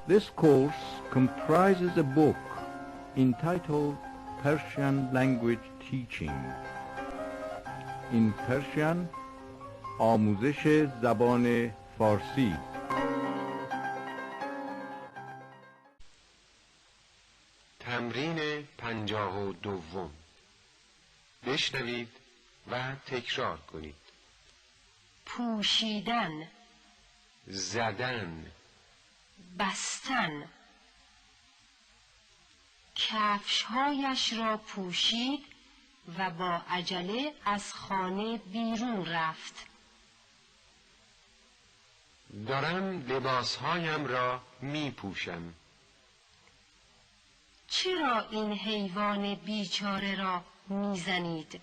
This course comprises a book entitled Persian Language Teaching. In Persian آموزش زبان فارسی. تمرین 52. بشنوید و تکرار کنید. پوشیدن، زدن، بستن. کفش‌هایش را پوشید و با عجله از خانه بیرون رفت. دارم لباسهایم را می پوشم. چرا این حیوان بیچاره را میزنید؟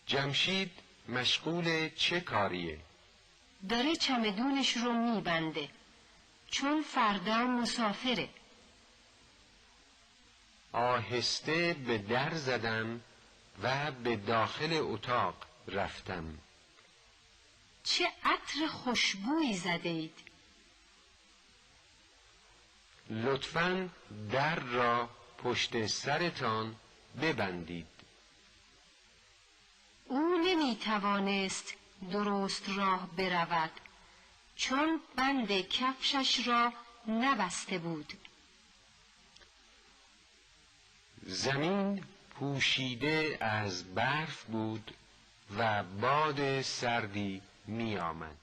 جمشید مشغول چه کاریه؟ داره چمدونش رو میبنده چون فردا مسافره. آهسته به در زدم و به داخل اتاق رفتم. چه عطر خوشبویی زده اید. لطفاً در را پشت سرتان ببندید. او نمیتوانست درست راه برود چون بند کفشش را نبسته بود. زمین پوشیده از برف بود و باد سردی می آمد.